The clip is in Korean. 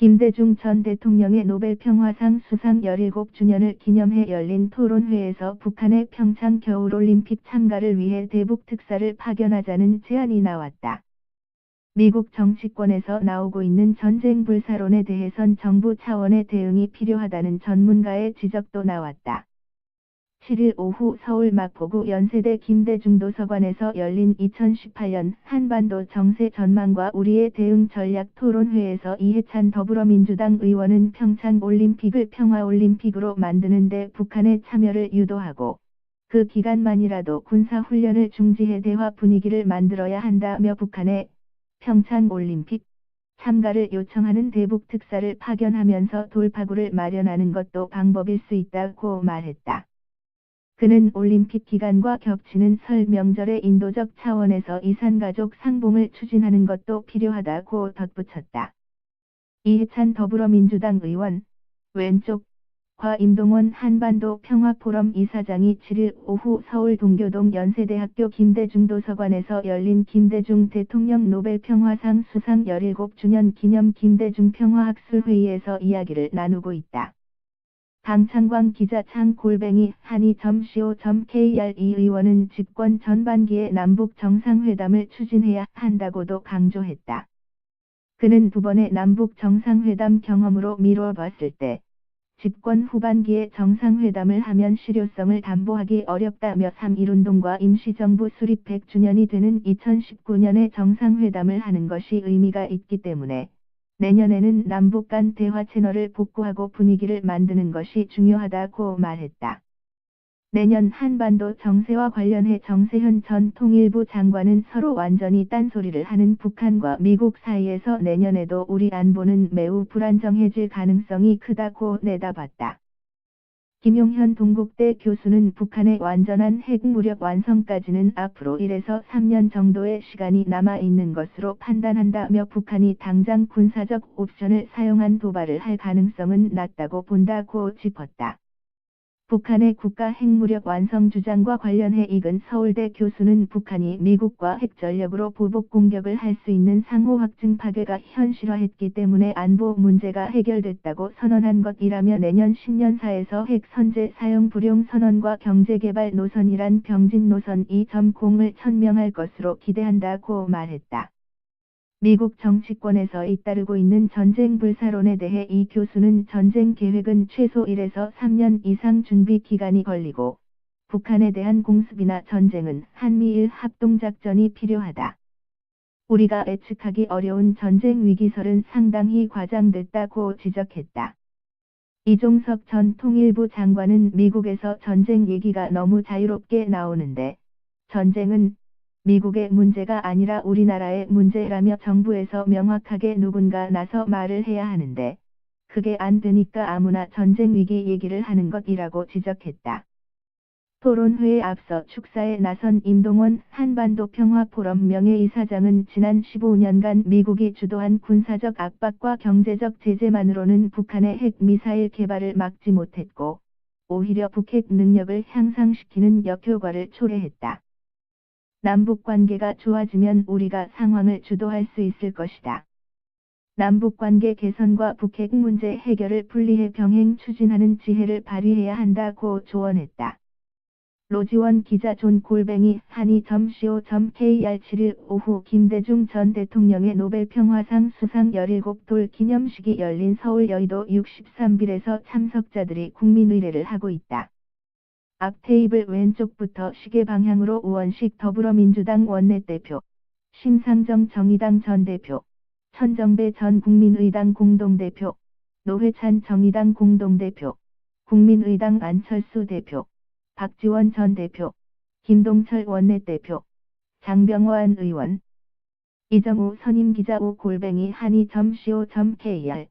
김대중 전 대통령의 노벨 평화상 수상 17주년을 기념해 열린 토론회에서 북한의 평창 겨울올림픽 참가를 위해 대북 특사를 파견하자는 제안이 나왔다. 미국 정치권에서 나오고 있는 전쟁 불사론에 대해선 정부 차원의 대응이 필요하다는 전문가의 지적도 나왔다. 7일 오후 서울 마포구 연세대 김대중 도서관에서 열린 2018년 한반도 정세 전망과 우리의 대응 전략 토론회에서 이해찬 더불어민주당 의원은 평창올림픽을 평화올림픽으로 만드는 데 북한의 참여를 유도하고 그 기간만이라도 군사훈련을 중지해 대화 분위기를 만들어야 한다며 북한의 평창올림픽 참가를 요청하는 대북 특사를 파견하면서 돌파구를 마련하는 것도 방법일 수 있다고 말했다. 그는 올림픽 기간과 겹치는 설 명절의 인도적 차원에서 이산가족 상봉을 추진하는 것도 필요하다고 덧붙였다. 이해찬 더불어민주당 의원, 왼쪽, 과 임동원 한반도 평화포럼 이사장이 7일 오후 서울 동교동 연세대학교 김대중 도서관에서 열린 김대중 대통령 노벨 평화상 수상 17주년 기념 김대중 평화학술회의에서 이야기를 나누고 있다. 강창광 기자 창-골뱅이 한이.co.kr 이 의원은 집권 전반기에 남북 정상회담을 추진해야 한다고도 강조했다. 그는 두 번의 남북 정상회담 경험으로 미뤄 봤을 때 집권 후반기에 정상회담을 하면 실효성을 담보하기 어렵다며 3.1운동과 임시정부 수립 100주년이 되는 2019년에 정상회담을 하는 것이 의미가 있기 때문에 내년에는 남북 간 대화 채널을 복구하고 분위기를 만드는 것이 중요하다고 말했다. 내년 한반도 정세와 관련해 정세현 전 통일부 장관은 서로 완전히 딴소리를 하는 북한과 미국 사이에서 내년에도 우리 안보는 매우 불안정해질 가능성이 크다고 내다봤다. 김용현 동국대 교수는 북한의 완전한 핵무력 완성까지는 앞으로 1에서 3년 정도의 시간이 남아 있는 것으로 판단한다며 북한이 당장 군사적 옵션을 사용한 도발을 할 가능성은 낮다고 본다고 짚었다. 북한의 국가 핵무력 완성 주장과 관련해 이근 서울대 교수는 북한이 미국과 핵전력으로 보복 공격을 할 수 있는 상호 확증 파괴가 현실화했기 때문에 안보 문제가 해결됐다고 선언한 것이라며 내년 신년사에서 핵 선제 사용 불용 선언과 경제개발 노선이란 병진 노선 2.0을 천명할 것으로 기대한다고 말했다. 미국 정치권에서 잇따르고 있는 전쟁 불사론에 대해 이 교수는 전쟁 계획은 최소 1에서 3년 이상 준비 기간이 걸리고 북한에 대한 공습이나 전쟁은 한미일 합동작전이 필요하다. 우리가 예측하기 어려운 전쟁 위기설은 상당히 과장됐다고 지적했다. 이종석 전 통일부 장관은 미국에서 전쟁 얘기가 너무 자유롭게 나오는데 전쟁은 미국의 문제가 아니라 우리나라의 문제라며 정부에서 명확하게 누군가 나서 말을 해야 하는데 그게 안 되니까 아무나 전쟁 위기 얘기를 하는 것이라고 지적했다. 토론회에 앞서 축사에 나선 임동원 한반도 평화포럼 명예이사장은 지난 15년간 미국이 주도한 군사적 압박과 경제적 제재만으로는 북한의 핵미사일 개발을 막지 못했고 오히려 북핵 능력을 향상시키는 역효과를 초래했다. 남북관계가 좋아지면 우리가 상황을 주도할 수 있을 것이다. 남북관계 개선과 북핵 문제 해결을 분리해 병행 추진하는 지혜를 발휘해야 한다고 조언했다. 로지원 기자 존-골뱅이 한이.co.kr 7일 오후 김대중 전 대통령의 노벨 평화상 수상 17돌 기념식이 열린 서울 여의도 63빌에서 참석자들이 국민의례를 하고 있다. 앞 테이블 왼쪽부터 시계 방향으로 우원식 더불어민주당 원내대표, 심상정 정의당 전 대표, 천정배 전 국민의당 공동대표, 노회찬 정의당 공동대표, 국민의당 안철수 대표, 박지원 전 대표, 김동철 원내대표, 장병완 의원, 이정우 선임기자 오 골뱅이 한이.co.kr